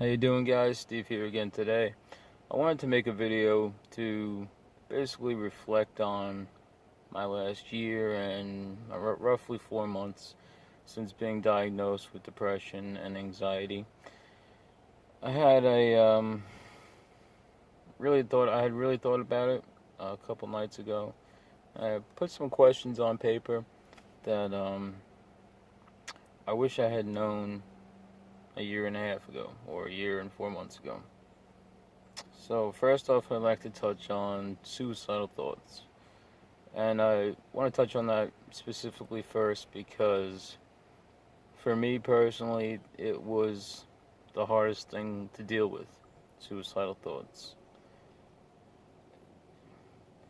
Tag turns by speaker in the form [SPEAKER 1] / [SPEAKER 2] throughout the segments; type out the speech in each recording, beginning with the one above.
[SPEAKER 1] How you doing, guys? Steve here again today. I wanted to make a video to basically reflect on my last year and roughly 4 months since being diagnosed with depression and anxiety. I had a I had really thought about it a couple nights ago. I put some questions on paper that I wish I had known a year and a half ago or a year and 4 months ago. So first off, I'd like to touch on suicidal thoughts. And I want to touch on that specifically first because for me personally, it was the hardest thing to deal with, suicidal thoughts.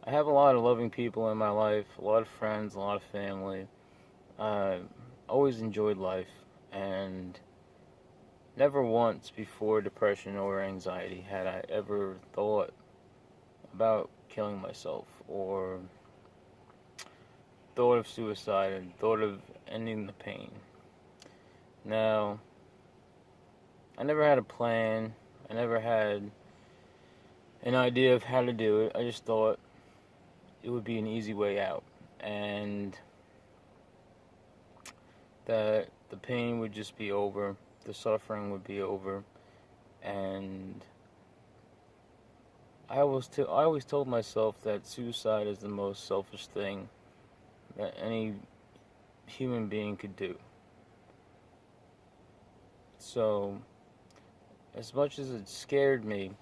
[SPEAKER 1] I have a lot of loving people in my life, a lot of friends, a lot of family. I always enjoyed life, and never once before depression or anxiety had I ever thought about killing myself or thought of suicide and thought of ending the pain. Now, I never had a plan. I never had an idea of how to do it. I just thought it would be an easy way out and that the pain would just be over, the suffering would be over, and I always told myself that suicide is the most selfish thing that any human being could do. So, as much as it scared me,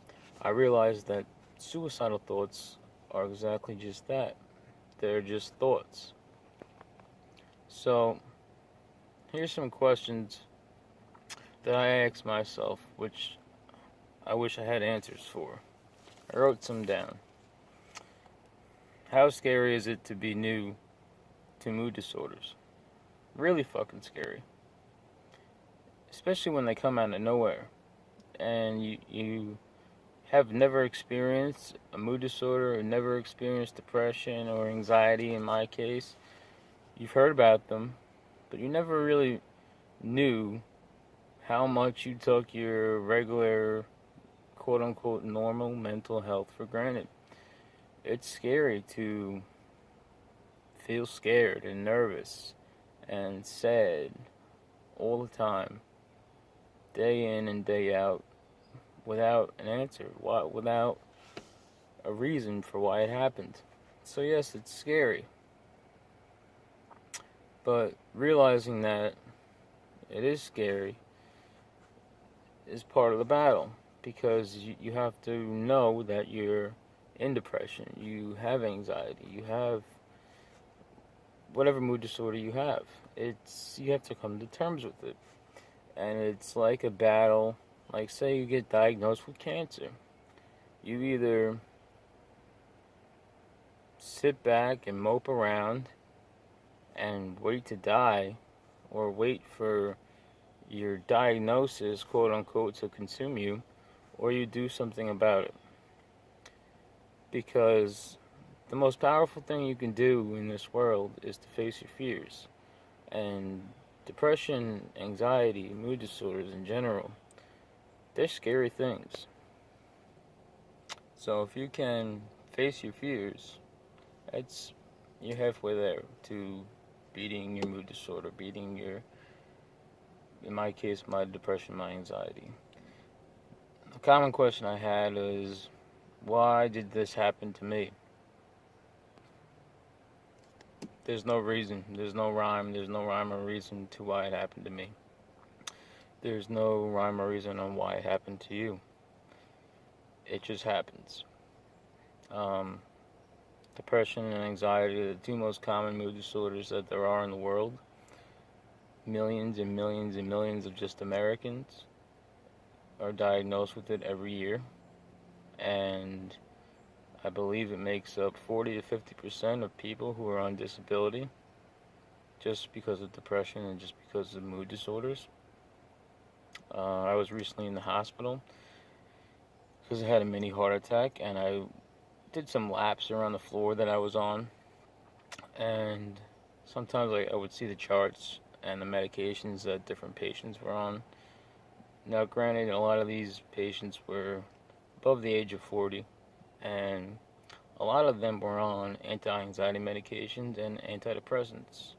[SPEAKER 1] I realized that suicidal thoughts are exactly just that. They're just thoughts. So, here's some questions that I asked myself, which I wish I had answers for. I wrote some down. How scary is it to be new to mood disorders? Really fucking scary. Especially when they come out of nowhere and you have never experienced a mood disorder or never experienced depression or anxiety in my case. You've heard about them, but you never really knew how much you took your regular quote unquote normal mental health for granted. It's scary to feel scared and nervous and sad all the time, day in and day out, without an answer, without a reason for why it happened. So yes, it's scary. But realizing that it is scary is part of the battle because you have to know that you're in depression, you have anxiety, you have whatever mood disorder you have. You have to come to terms with it. And it's like a battle. Like, say you get diagnosed with cancer. You either sit back and mope around and wait to die, or wait for your diagnosis, quote unquote, to consume you, or you do something about it. Because the most powerful thing you can do in this world is to face your fears. And depression, anxiety, mood disorders in general, they're scary things. So if you can face your fears, you're halfway there to beating your mood disorder, beating in my case, my depression, my anxiety. A common question I had is, why did this happen to me? There's no reason, there's no rhyme or reason to why it happened to me. There's no rhyme or reason on why it happened to you. It just happens. Depression and anxiety are the two most common mood disorders that there are in the world. Millions and millions and millions of just Americans are diagnosed with it every year. And I believe it makes up 40 to 50% of people who are on disability just because of depression and just because of mood disorders. I was recently in the hospital because I had a mini heart attack, and I did some laps around the floor that I was on, and sometimes I would see the charts and the medications that different patients were on. Now, granted, a lot of these patients were above the age of 40, and a lot of them were on anti-anxiety medications and antidepressants,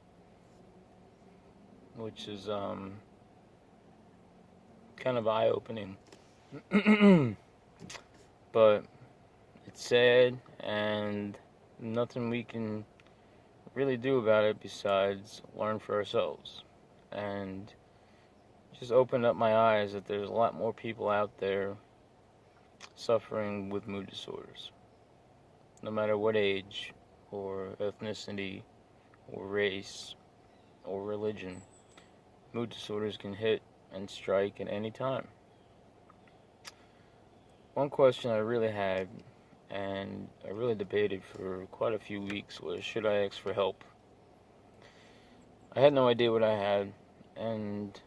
[SPEAKER 1] which is kind of eye-opening. But it's sad, and nothing we can really do about it besides learn for ourselves. And just opened up my eyes that there's a lot more people out there suffering with mood disorders. No matter what age, or ethnicity, or race, or religion, mood disorders can hit and strike at any time. One question I really had, and I really debated for quite a few weeks, was should I ask for help? I had no idea what I had, and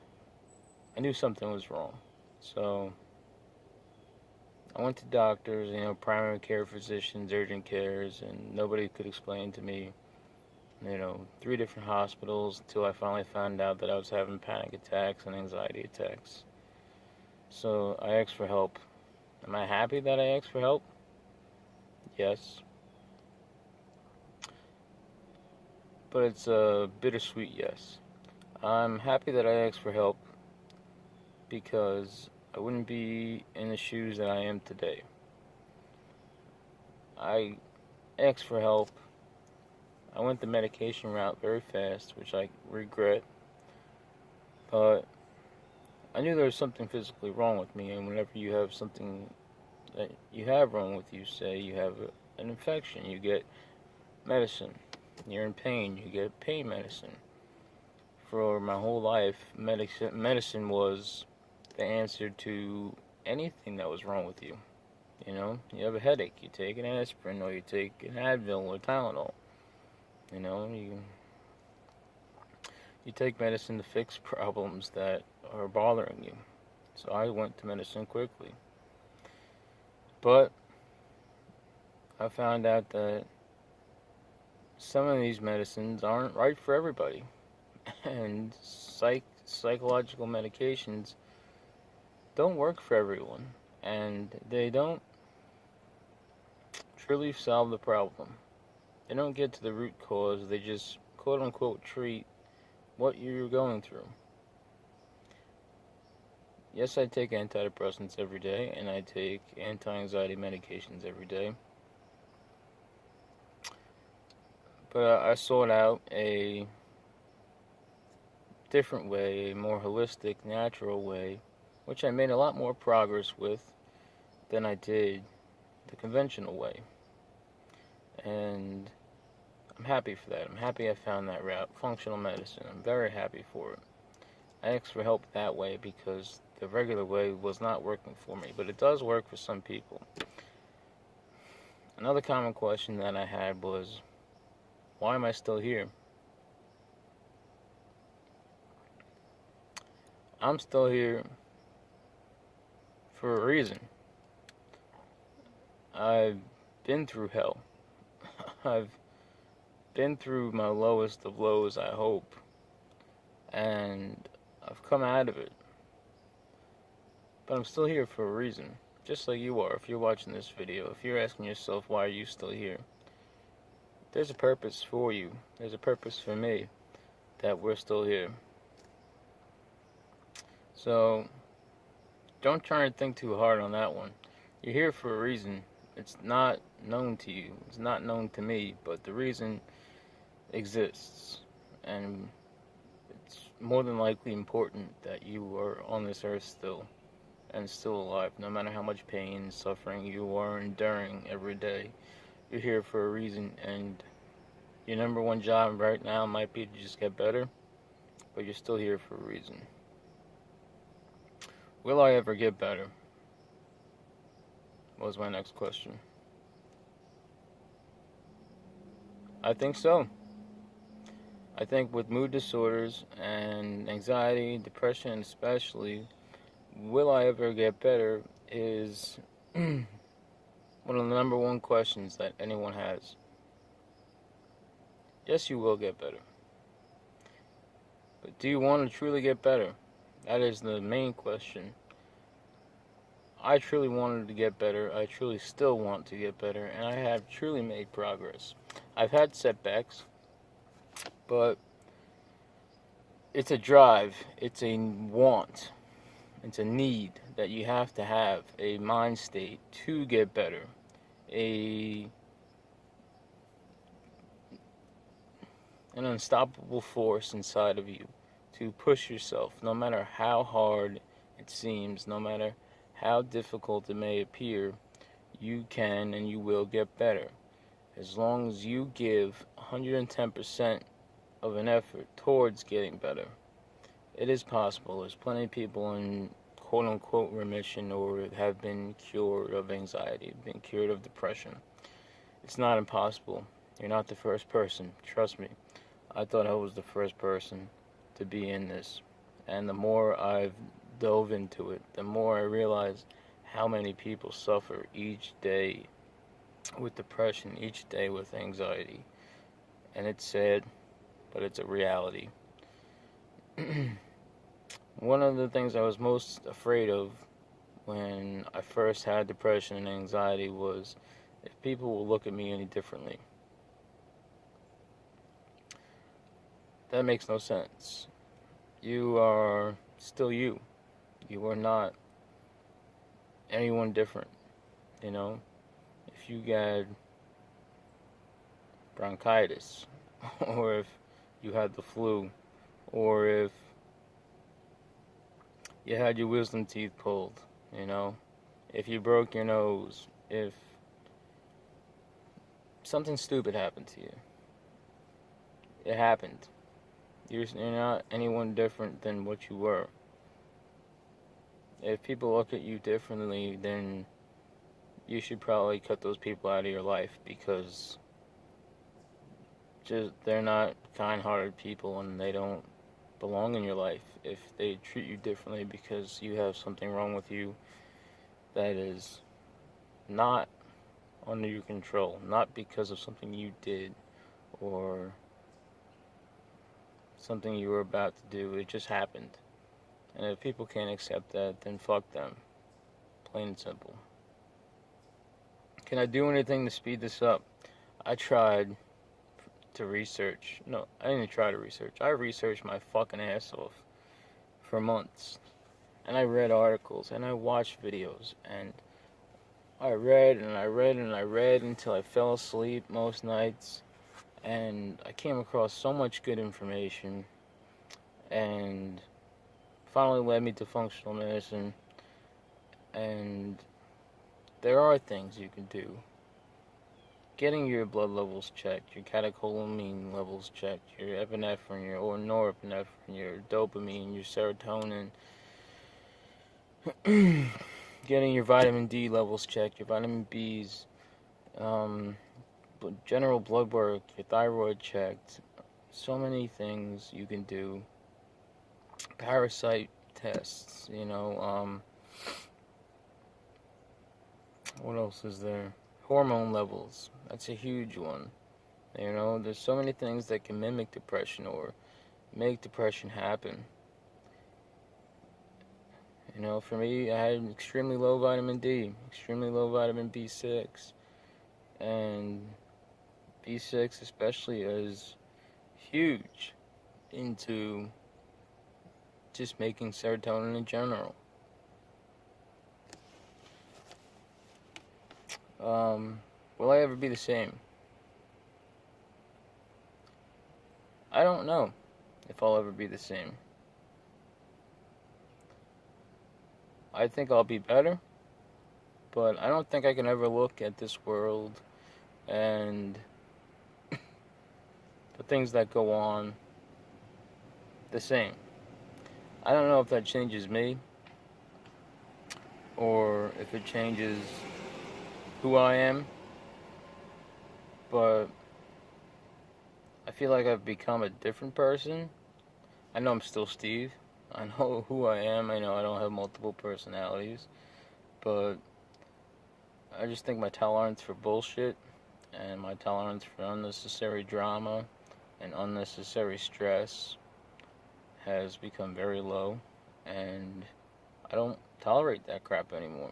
[SPEAKER 1] I knew something was wrong. So I went to doctors, primary care physicians, urgent cares, and nobody could explain to me, 3 different hospitals until I finally found out that I was having panic attacks and anxiety attacks. So I asked for help. Am I happy that I asked for help? Yes. But it's a bittersweet yes. I'm happy that I asked for help because I wouldn't be in the shoes that I am today. I asked for help. I went the medication route very fast, which I regret. But I knew there was something physically wrong with me, and whenever you have something that you have wrong with you, say you have an infection, you get medicine. You're in pain, you get pain medicine. For my whole life, medicine was the answer to anything that was wrong with you. You have a headache, you take an aspirin, or you take an Advil or Tylenol. You take medicine to fix problems that are bothering you. So I went to medicine quickly. But I found out that some of these medicines aren't right for everybody. And psychological medications don't work for everyone. And they don't truly solve the problem. They don't get to the root cause. They just quote-unquote treat what you're going through. Yes, I take antidepressants every day, and I take anti-anxiety medications every day. But I sought out a different way, a more holistic, natural way, which I made a lot more progress with than I did the conventional way. And I'm happy for that. I'm happy I found that route, functional medicine. I'm very happy for it. I asked for help that way because the regular way was not working for me, but it does work for some people. Another common question that I had was, why am I still here? I'm still here for a reason. I've been through hell. I've been through my lowest of lows, I hope, and I've come out of it. But I'm still here for a reason, just like you are. If you're watching this video, if you're asking yourself, why are you still here? There's a purpose for you. There's a purpose for me that we're still here. So don't try and think too hard on that one. You're here for a reason. It's not known to you. It's not known to me, but the reason exists. And it's more than likely important that you are on this earth still, and still alive, no matter how much pain and suffering you are enduring every day. You're here for a reason, and your number one job right now might be to just get better, but you're still here for a reason. Will I ever get better? Was my next question. I think so. I think with mood disorders and anxiety, depression especially, will I ever get better is one of the number one questions that anyone has. Yes, you will get better. But do you want to truly get better? That is the main question. I truly wanted to get better. I truly still want to get better, and I have truly made progress. I've had setbacks, but it's a drive, it's a want, it's a need that you have a mind state to get better, a an unstoppable force inside of you to push yourself, no matter how hard it seems, no matter how difficult it may appear. You can and you will get better. As long as you give 110% of an effort towards getting better, it is possible. There's plenty of people in quote unquote remission or have been cured of anxiety, been cured of depression. It's not impossible. You're not the first person. Trust me. I thought I was the first person to be in this. And the more I've dove into it, the more I realize how many people suffer each day with depression, each day with anxiety. And it's sad, but it's a reality. One of the things I was most afraid of when I first had depression and anxiety was if people will look at me any differently. That makes no sense. You are still you. You are not anyone different. You know, if you got bronchitis, or if you had the flu, or if you had your wisdom teeth pulled, you know, if you broke your nose, if something stupid happened to you, it happened. You're not anyone different than what you were. If people look at you differently, then you should probably cut those people out of your life, because they're not kind-hearted people and they don't belong in your life. If they treat you differently because you have something wrong with you that is not under your control, not because of something you did or something you were about to do, it just happened. And if people can't accept that, then fuck them. Plain and simple. Can I do anything to speed this up? I tried to research. No, I didn't try to research. I researched my fucking ass off for months. And I read articles and I watched videos and I read and I read and I read until I fell asleep most nights. And I came across so much good information and finally led me to functional medicine. And there are things you can do. Getting your blood levels checked, your catecholamine levels checked, your epinephrine, your or norepinephrine, your dopamine, your serotonin. Getting your vitamin D levels checked, your vitamin B's, general blood work, your thyroid checked. So many things you can do. Parasite tests, what else is there? Hormone levels. That's a huge one. There's so many things that can mimic depression or make depression happen. For me, I had extremely low vitamin D, extremely low vitamin B6, and B6 especially is huge into just making serotonin in general. Will I ever be the same? I don't know if I'll ever be the same. I think I'll be better, but I don't think I can ever look at this world and the things that go on the same. I don't know if that changes me or if it changes who I am, but I feel like I've become a different person. I know I'm still Steve. I know who I am. I know I don't have multiple personalities, but I just think my tolerance for bullshit and my tolerance for unnecessary drama and unnecessary stress has become very low, and I don't tolerate that crap anymore.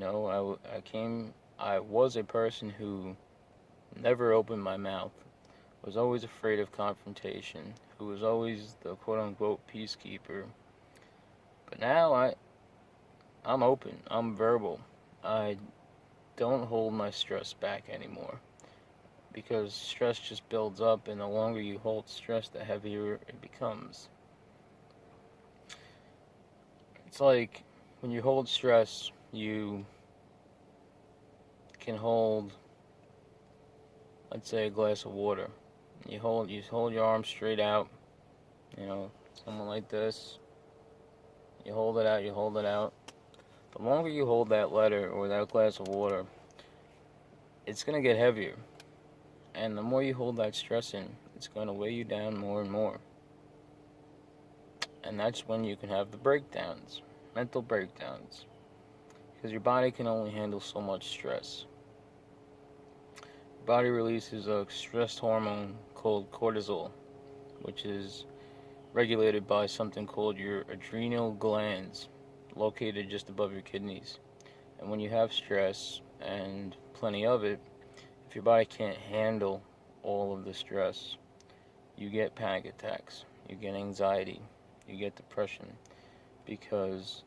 [SPEAKER 1] I was a person who never opened my mouth, was always afraid of confrontation, who was always the quote unquote peacekeeper. But now I'm open, I'm verbal. I don't hold my stress back anymore because stress just builds up, and the longer you hold stress, the heavier it becomes. It's like when you hold stress, you can hold, let's say, a glass of water. You hold your arm straight out, someone like this. You hold it out, you hold it out. The longer you hold that letter or that glass of water, it's going to get heavier. And the more you hold that stress in, it's going to weigh you down more and more. And that's when you can have the breakdowns, mental breakdowns. Because your body can only handle so much stress. Your body releases a stress hormone called cortisol, which is regulated by something called your adrenal glands, located just above your kidneys. And when you have stress, and plenty of it, if your body can't handle all of the stress, you get panic attacks, you get anxiety, you get depression, because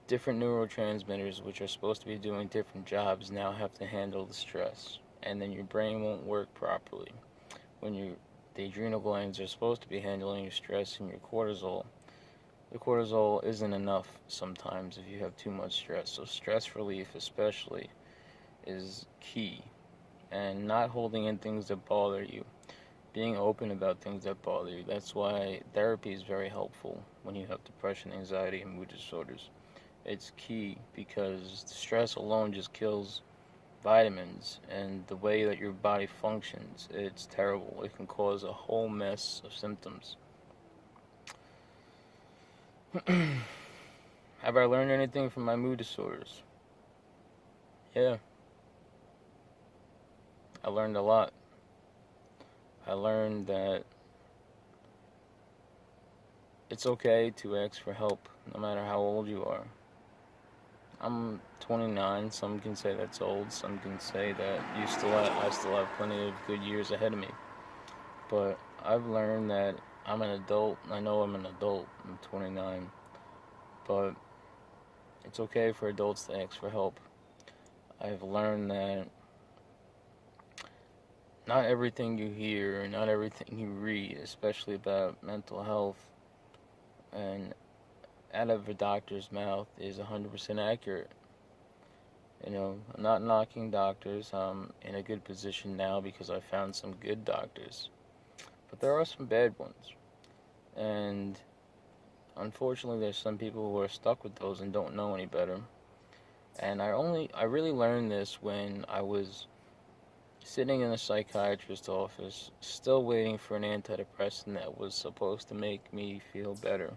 [SPEAKER 1] different neurotransmitters, which are supposed to be doing different jobs, now have to handle the stress, and then your brain won't work properly. When the adrenal glands are supposed to be handling your stress and your cortisol, the cortisol isn't enough sometimes if you have too much stress. So stress relief especially is key, and not holding in things that bother you, being open about things that bother you. That's why therapy is very helpful when you have depression, anxiety, and mood disorders. It's key because stress alone just kills vitamins and the way that your body functions. It's terrible. It can cause a whole mess of symptoms. Have I learned anything from my mood disorders? Yeah, I learned a lot. I learned that it's okay to ask for help no matter how old you are. I'm 29. Some can say that's old. Some can say that I still have plenty of good years ahead of me. But I've learned that I'm an adult. I know I'm an adult. I'm 29. But it's okay for adults to ask for help. I've learned that not everything you hear, not everything you read, especially about mental health and out of a doctor's mouth, is 100% accurate. I'm not knocking doctors. I'm in a good position now because I found some good doctors. But there are some bad ones. And unfortunately, there's some people who are stuck with those and don't know any better. And I really learned this when I was sitting in a psychiatrist's office, still waiting for an antidepressant that was supposed to make me feel better.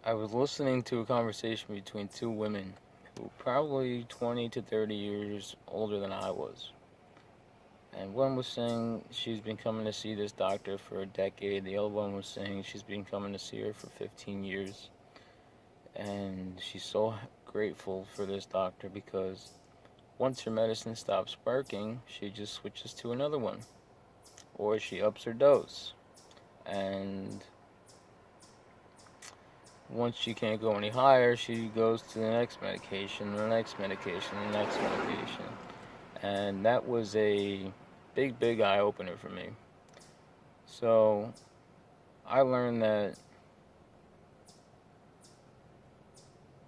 [SPEAKER 1] I was listening to a conversation between two women who were probably 20 to 30 years older than I was. And one was saying she's been coming to see this doctor for a decade. The other one was saying she's been coming to see her for 15 years. And she's so grateful for this doctor because once her medicine stops working, she just switches to another one. Or she ups her dose. And once she can't go any higher, she goes to the next medication, the next medication, the next medication. And that was a big eye-opener for me. So I learned that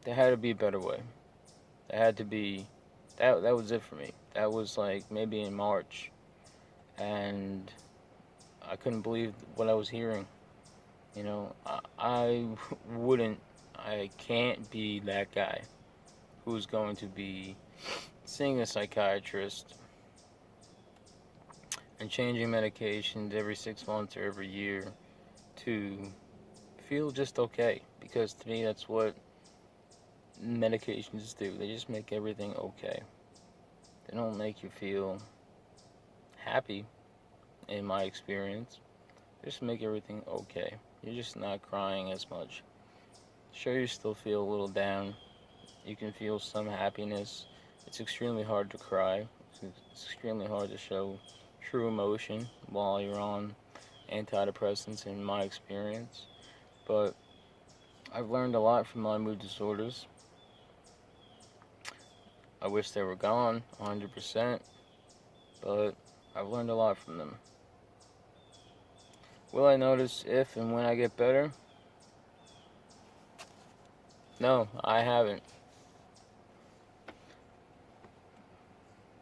[SPEAKER 1] there had to be a better way. There had to be, that was it for me. That was like maybe in March. And I couldn't believe what I was hearing. I can't be that guy who's going to be seeing a psychiatrist and changing medications every 6 months or every year to feel just okay. Because to me, that's what medications do. They just make everything okay. They don't make you feel happy, in my experience. They just make everything okay. You're just not crying as much. Sure, you still feel a little down. You can feel some happiness. It's extremely hard to cry. It's extremely hard to show true emotion while you're on antidepressants, in my experience. But I've learned a lot from my mood disorders. I wish they were gone 100%, but I've learned a lot from them. Will I notice if and when I get better? No, I haven't.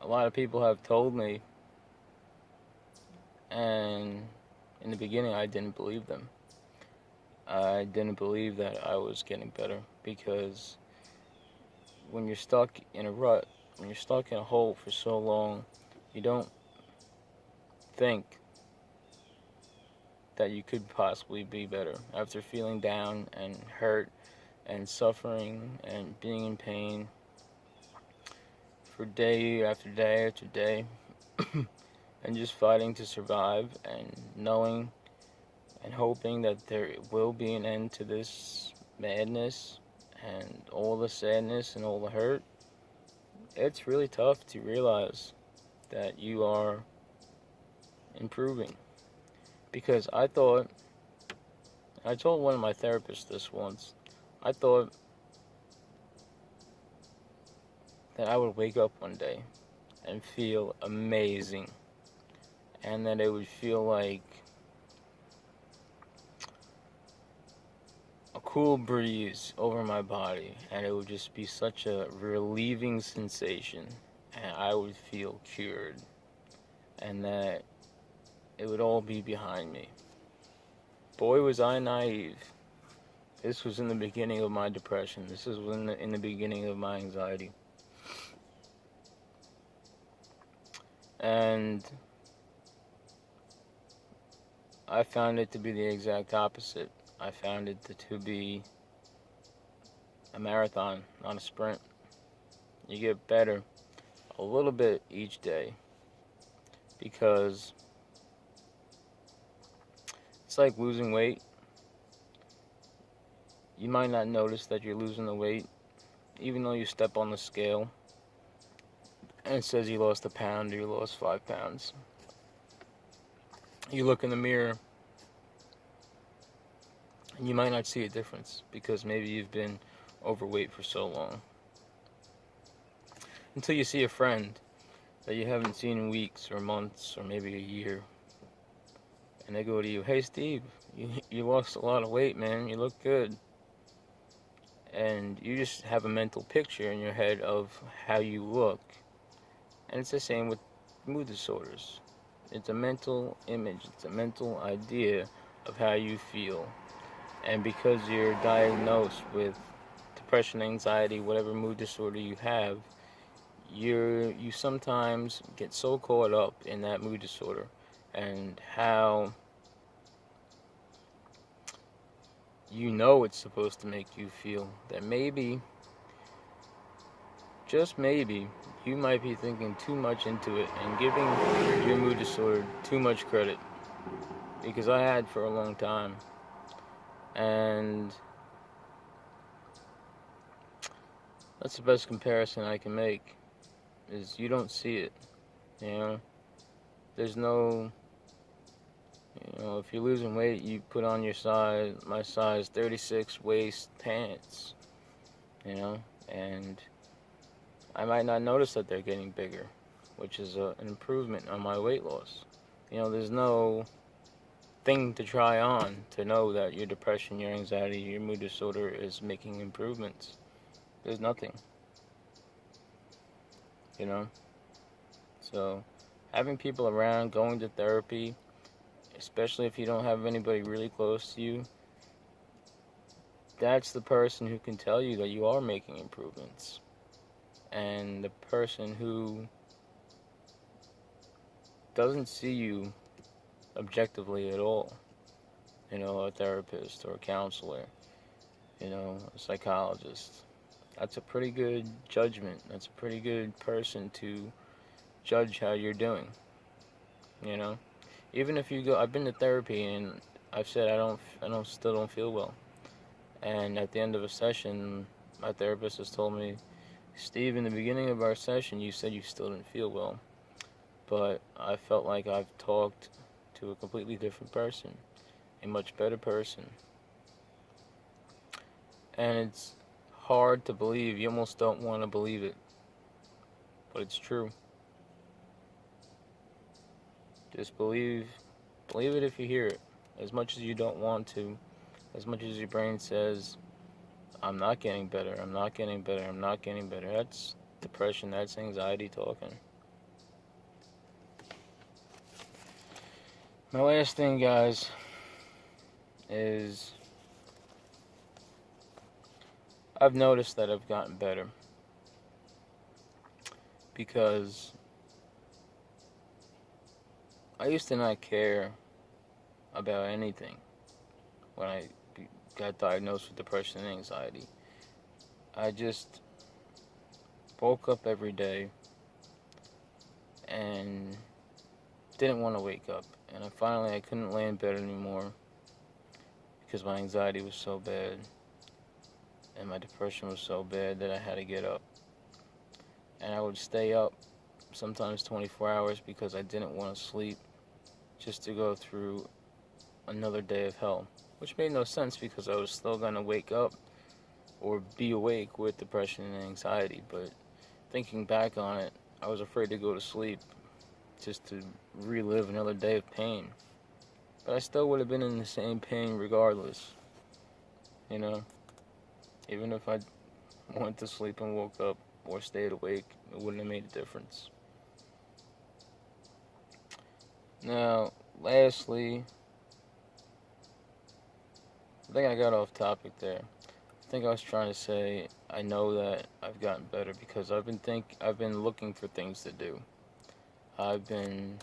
[SPEAKER 1] A lot of people have told me, and in the beginning I didn't believe them. I didn't believe that I was getting better, because when you're stuck in a rut, when you're stuck in a hole for so long, you don't think that you could possibly be better. After feeling down and hurt and suffering and being in pain for day after day after day, and just fighting to survive, and knowing and hoping that there will be an end to this madness and all the sadness and all the hurt, it's really tough to realize that you are improving. Because I told one of my therapists this once, I thought that I would wake up one day and feel amazing, and that it would feel like a cool breeze over my body, and it would just be such a relieving sensation, and I would feel cured, and that it would all be behind me. Boy, was I naive. This was in the beginning of my depression. This was in the beginning of my anxiety. And I found it to be the exact opposite. I found it to be a marathon, not a sprint. You get better a little bit each day, because it's like losing weight. You might not notice that you're losing the weight, even though you step on the scale and it says you lost a pound or you lost 5 pounds. You look in the mirror and you might not see a difference, because maybe you've been overweight for so long. Until you see a friend that you haven't seen in weeks or months or maybe a year, and they go to you, "Hey Steve, you lost a lot of weight, man. You look good." And you just have a mental picture in your head of how you look. And it's the same with mood disorders. It's a mental image, it's a mental idea of how you feel. And because you're diagnosed with depression, anxiety, whatever mood disorder you have, you sometimes get so caught up in that mood disorder and how you know it's supposed to make you feel, that maybe, just maybe, you might be thinking too much into it and giving your mood disorder too much credit. Because I had for a long time. And that's the best comparison I can make, is you don't see it. There's no, if you're losing weight, you put on my size 36 waist pants, and I might not notice that they're getting bigger, which is an improvement on my weight loss. There's no thing to try on to know that your depression, your anxiety, your mood disorder is making improvements. There's nothing. So having people around, going to therapy, especially if you don't have anybody really close to you, that's the person who can tell you that you are making improvements. And the person who doesn't see you objectively at all, a therapist or a counselor, a psychologist, that's a pretty good judgment. That's a pretty good person to judge how you're doing. Even if you go, I've been to therapy and I've said I still don't feel well, And at the end of a session, my therapist has told me, Steve, in the beginning of our session, you said you still didn't feel well. But I felt like I've talked to a completely different person, a much better person. And it's hard to believe. You almost don't want to believe it. But it's true. Just believe it if you hear it. As much as you don't want to, as much as your brain says, I'm not getting better, I'm not getting better, I'm not getting better. That's depression, that's anxiety talking. My last thing, guys, is I've noticed that I've gotten better because I used to not care about anything when I got diagnosed with depression and anxiety. I just woke up every day and didn't want to wake up. And I couldn't lay in bed anymore because my anxiety was so bad and my depression was so bad that I had to get up. And I would stay up sometimes 24 hours because I didn't want to sleep, just to go through another day of hell. Which made no sense because I was still going to wake up or be awake with depression and anxiety. But thinking back on it, I was afraid to go to sleep just to relive another day of pain. But I still would have been in the same pain regardless. You know? Even if I went to sleep and woke up or stayed awake, it wouldn't have made a difference. Now, lastly, I think I got off topic there. I think I was trying to say I know that I've gotten better because I've been looking for things to do. I've been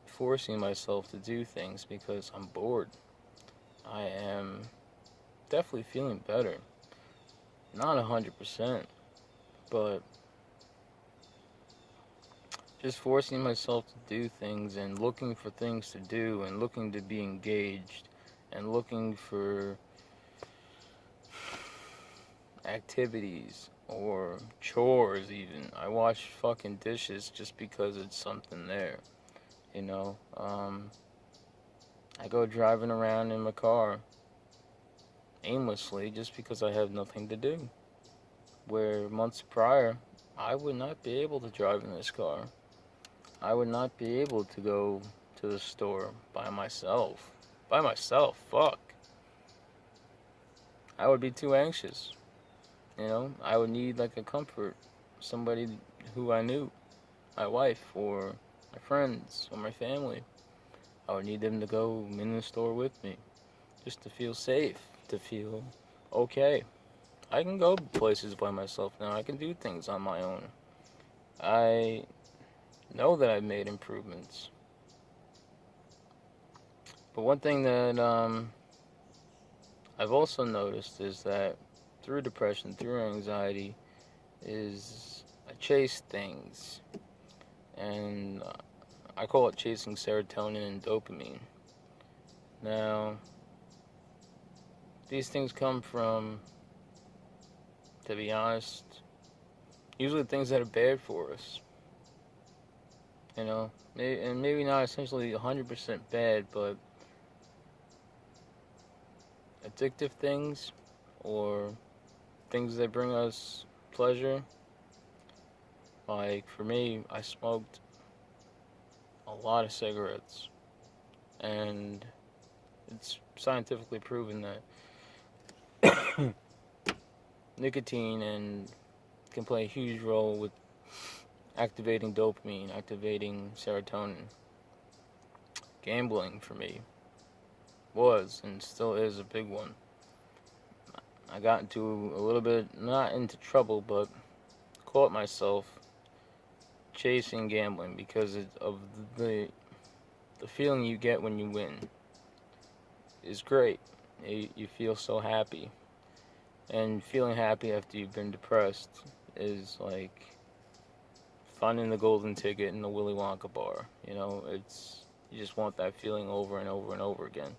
[SPEAKER 1] forcing myself to do things because I'm bored. I am definitely feeling better. Not 100%, but just forcing myself to do things and looking for things to do and looking to be engaged and looking for activities or chores even. I wash fucking dishes just because it's something there, you know. I go driving around in my car aimlessly just because I have nothing to do. Where months prior, I would not be able to drive in this car. I would not be able to go to the store by myself. By myself, fuck. I would be too anxious. You know, I would need like a comfort, somebody who I knew, my wife or my friends or my family. I would need them to go in the store with me, just to feel safe, to feel okay. I can go places by myself now. I can do things on my own. I know that I've made improvements. But one thing that I've also noticed is that through depression, through anxiety, is I chase things. And I call it chasing serotonin and dopamine. Now, these things come from, to be honest, usually things that are bad for us. You know, and maybe not essentially 100% bad, but addictive things or things that bring us pleasure. Like for me, I smoked a lot of cigarettes, and it's scientifically proven that nicotine and can play a huge role with activating dopamine, activating serotonin. Gambling for me was and still is a big one. I got into a little bit, not into trouble, but caught myself chasing gambling because of the feeling you get when you win is great. You feel so happy. And feeling happy after you've been depressed is like finding the golden ticket in the Willy Wonka bar. You know, you just want that feeling over and over and over again.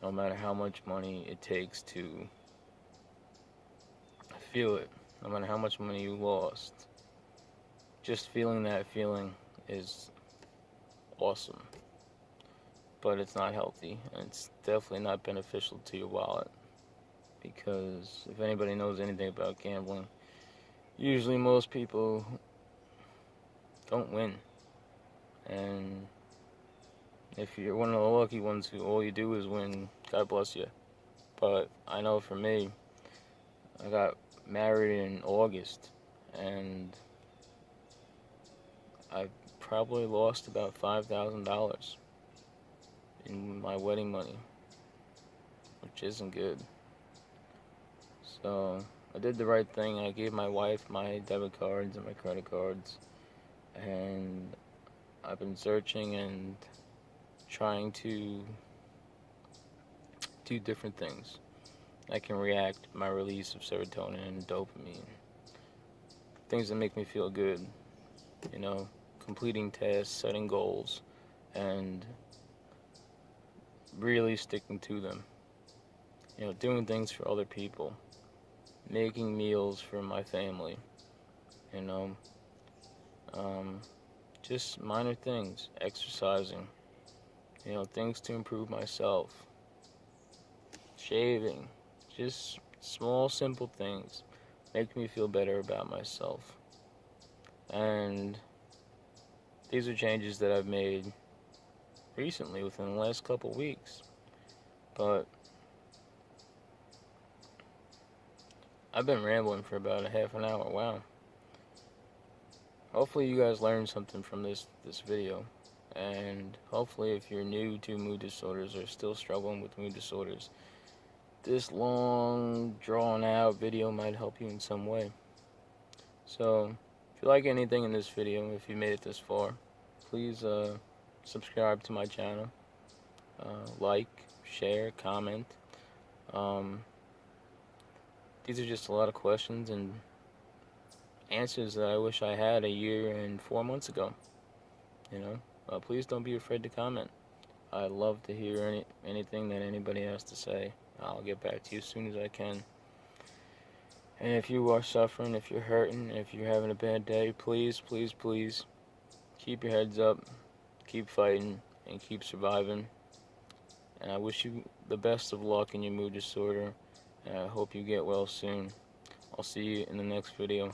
[SPEAKER 1] no matter how much money it takes to feel it, no matter how much money you lost. Just feeling that feeling is awesome, but it's not healthy, and it's definitely not beneficial to your wallet. Because if anybody knows anything about gambling, usually most people don't win. And if you're one of the lucky ones who all you do is win, God bless you. But I know for me, I got married in August, and I probably lost about $5,000 in my wedding money, which isn't good. So I did the right thing. I gave my wife my debit cards and my credit cards, and I've been searching and trying to do different things that can react my release of serotonin and dopamine. Things that make me feel good, you know, completing tasks, setting goals, and really sticking to them. You know, doing things for other people, making meals for my family, you know, just minor things, exercising, you know, things to improve myself, shaving, just small, simple things make me feel better about myself. And these are changes that I've made recently within the last couple weeks. But I've been rambling for about a half an hour. Wow. Hopefully you guys learned something from this video. And hopefully if you're new to mood disorders or still struggling with mood disorders, this long, drawn-out video might help you in some way. So, if you like anything in this video, if you made it this far, please subscribe to my channel. Like, share, comment. These are just a lot of questions and answers that I wish I had a year and 4 months ago. You know, please don't be afraid to comment. I love to hear anything that anybody has to say. I'll get back to you as soon as I can. And if you are suffering, if you're hurting, if you're having a bad day, please, please, please keep your heads up, keep fighting, and keep surviving. And I wish you the best of luck in your mood disorder, and I hope you get well soon. I'll see you in the next video.